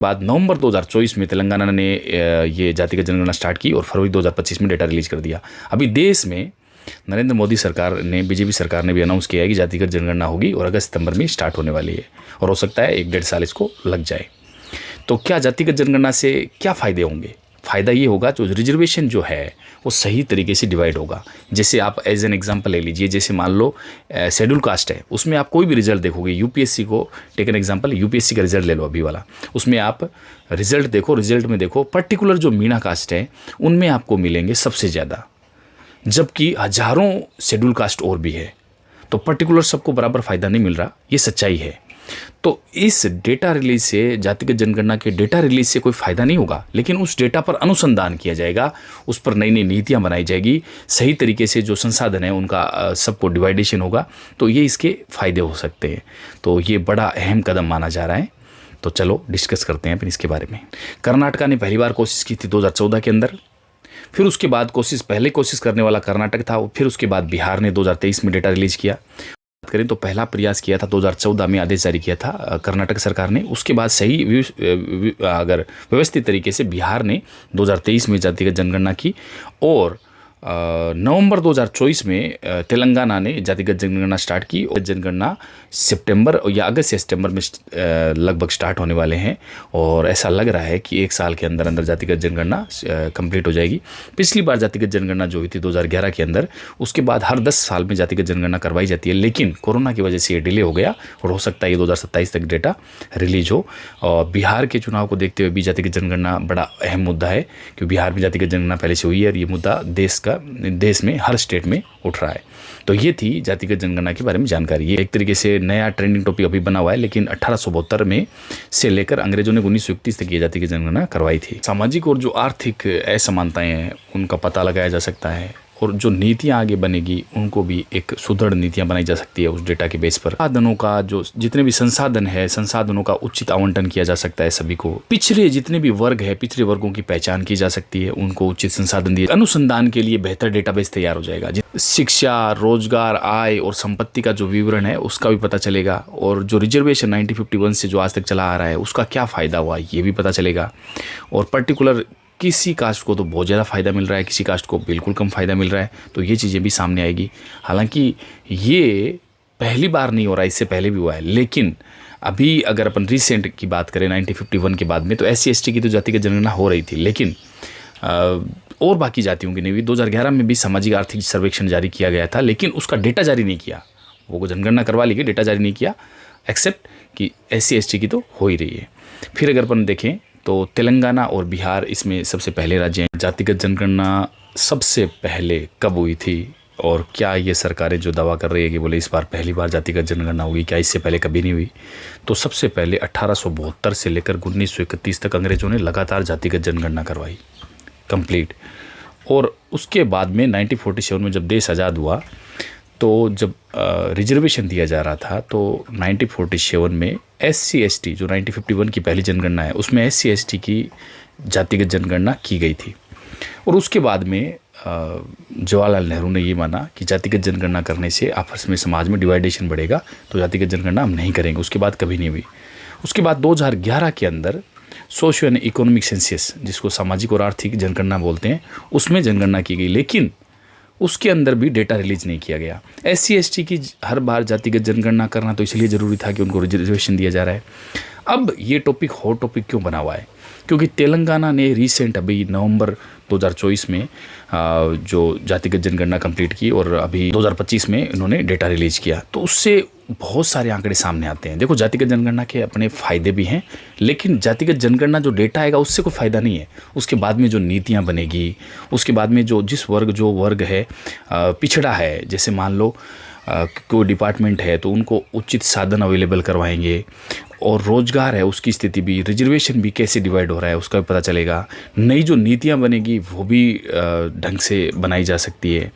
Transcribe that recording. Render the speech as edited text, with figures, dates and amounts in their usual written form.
बाद नवंबर 2024 में तेलंगाना ने ये जातिगत जनगणना स्टार्ट की और फरवरी 2025 में डेटा रिलीज कर दिया। अभी देश में नरेंद्र मोदी सरकार ने, बीजेपी सरकार ने भी अनाउंस किया है कि जातिगत जनगणना होगी और अगस्त सितंबर में स्टार्ट होने वाली है और हो सकता है 1-1.5 साल इसको लग जाए। तो क्या जातिगत जनगणना से क्या फ़ायदे होंगे? फ़ायदा ये होगा जो रिजर्वेशन जो है वो सही तरीके से डिवाइड होगा। जैसे आप एज एन एग्जांपल ले लीजिए, जैसे मान लो शेड्यूल कास्ट है, उसमें आप कोई भी रिजल्ट देखोगे, यूपीएससी को टेक एन एग्जांपल, यूपीएससी का रिजल्ट ले लो अभी वाला, उसमें आप रिजल्ट देखो, रिजल्ट में देखो पर्टिकुलर जो मीणा कास्ट है उनमें आपको मिलेंगे सबसे ज़्यादा, जबकि हज़ारों शेड्यूल कास्ट और भी है। तो पर्टिकुलर सबको बराबर फ़ायदा नहीं मिल रहा, ये सच्चाई है। तो इस डेटा रिलीज से, जातिगत जनगणना के डेटा रिलीज से कोई फ़ायदा नहीं होगा, लेकिन उस डेटा पर अनुसंधान किया जाएगा, उस पर नई नई नीतियां बनाई जाएगी, सही तरीके से जो संसाधन है उनका सबको डिवाइडेशन होगा, तो ये इसके फ़ायदे हो सकते हैं। तो ये बड़ा अहम कदम माना जा रहा है। तो चलो डिस्कस करते हैं फिर इसके बारे में। कर्नाटका ने पहली बार कोशिश की थी 2014 के अंदर, फिर उसके बाद पहले कोशिश करने वाला कर्नाटक था, फिर उसके बाद बिहार ने 2023 में डेटा रिलीज किया। करें तो पहला प्रयास किया था 2014 में, आदेश जारी किया था कर्नाटक सरकार ने। उसके बाद सही अगर व्यवस्थित तरीके से बिहार ने 2023 में जातिगत जनगणना की और नवंबर 2024 में तेलंगाना ने जातिगत जनगणना स्टार्ट की और जनगणना सितंबर या अगस्त या सितंबर में लगभग स्टार्ट होने वाले हैं और ऐसा लग रहा है कि 1 साल के अंदर अंदर जातिगत जनगणना कंप्लीट हो जाएगी। पिछली बार जातिगत जनगणना जो हुई थी 2011 के अंदर, उसके बाद हर 10 साल में जातिगत जनगणना करवाई जाती है, लेकिन कोरोना की वजह से ये डिले हो गया और हो सकता है ये 2027 तक डेटा रिलीज हो। और बिहार के चुनाव को देखते हुए भी जातिगत जनगणना बड़ा अहम मुद्दा है, क्योंकि बिहार में जातिगत जनगणना पहले से हुई है और ये मुद्दा देश में हर स्टेट में उठ रहा है। तो ये थी जातिगत जनगणना के बारे में जानकारी। ये एक तरीके से नया ट्रेंडिंग टॉपिक अभी बना हुआ है, लेकिन 1872 में से लेकर अंग्रेजों ने 1931 तक ये जातिगत जनगणना करवाई थी। सामाजिक और जो आर्थिक असमानताएं हैं उनका पता लगाया जा सकता है और जो नीतियां आगे बनेगी उनको भी एक सुदृढ़ नीतियां बनाई जा सकती है उस डेटा के बेस पर। संसाधनों का जो जितने भी संसाधन है, संसाधनों का उचित आवंटन किया जा सकता है सभी को। पिछड़े जितने भी वर्ग है, पिछड़े वर्गों की पहचान की जा सकती है, उनको उचित संसाधन दिए। अनुसंधान के लिए बेहतर डेटाबेस तैयार हो जाएगा। शिक्षा, रोजगार, आय और संपत्ति का जो विवरण है उसका भी पता चलेगा और जो रिजर्वेशन 1951 से जो आज तक चला आ रहा है उसका क्या फ़ायदा हुआ ये भी पता चलेगा। और पर्टिकुलर किसी कास्ट को तो बहुत ज़्यादा फ़ायदा मिल रहा है, किसी कास्ट को बिल्कुल कम फ़ायदा मिल रहा है, तो ये चीज़ें भी सामने आएगी। हालांकि ये पहली बार नहीं हो रहा है, इससे पहले भी हुआ है, लेकिन अभी अगर अपन रिसेंट की बात करें 1951 के बाद में, तो SC/ST की तो जातिगत जनगणना हो रही थी, लेकिन और बाकी जातियों की नहीं हुई। 2011 में भी सामाजिक आर्थिक सर्वेक्षण जारी किया गया था, लेकिन उसका डेटा जारी नहीं किया। वो जनगणना करवा ली, डेटा जारी नहीं किया, एक्सेप्ट कि SC/ST की तो हो ही रही है। फिर अगर अपन देखें तो तेलंगाना और बिहार इसमें सबसे पहले राज्य हैं। जातिगत जनगणना सबसे पहले कब हुई थी और क्या ये सरकारें जो दावा कर रही है कि बोले इस बार पहली बार जातिगत जनगणना हुई, क्या इससे पहले कभी नहीं हुई? तो सबसे पहले 1872 से लेकर 1931 तक अंग्रेजों ने लगातार जातिगत जनगणना करवाई कंप्लीट। और उसके बाद में 1947 में जब देश आज़ाद हुआ, तो जब रिजर्वेशन दिया जा रहा था, तो 1947 में SC/ST जो 1951 की पहली जनगणना है उसमें SC/ST की जातिगत जनगणना की गई थी। और उसके बाद में जवाहरलाल नेहरू ने ये माना कि जातिगत जनगणना करने से आपस में समाज में डिवाइडेशन बढ़ेगा, तो जातिगत जनगणना हम नहीं करेंगे। उसके बाद कभी नहीं हुई। उसके बाद 2011 के अंदर सोशियो एंड इकोनॉमिक सेंसस, जिसको सामाजिक और आर्थिक जनगणना बोलते हैं, उसमें जनगणना की गई, लेकिन उसके अंदर भी डेटा रिलीज नहीं किया गया। SC/ST की हर बार जातिगत जनगणना करना तो इसलिए ज़रूरी था कि उनको रिजर्वेशन दिया जा रहा है। अब ये टॉपिक हॉट टॉपिक क्यों बना हुआ है? क्योंकि तेलंगाना ने रिसेंट अभी नवंबर 2024 में जो जातिगत जनगणना कंप्लीट की और अभी 2025 में इन्होंने डेटा रिलीज किया, तो उससे बहुत सारे आंकड़े सामने आते हैं। देखो, जातिगत जनगणना के अपने फ़ायदे भी हैं, लेकिन जातिगत जनगणना जो डेटा आएगा उससे कोई फ़ायदा नहीं है। उसके बाद में जो नीतियाँ बनेगी, उसके बाद में जो वर्ग है पिछड़ा है, जैसे मान लो कोई डिपार्टमेंट है तो उनको उचित साधन अवेलेबल करवाएंगे, और रोज़गार है उसकी स्थिति भी, रिजर्वेशन भी कैसे डिवाइड हो रहा है उसका भी पता चलेगा। नई जो नीतियाँ बनेगी वो भी ढंग से बनाई जा सकती है।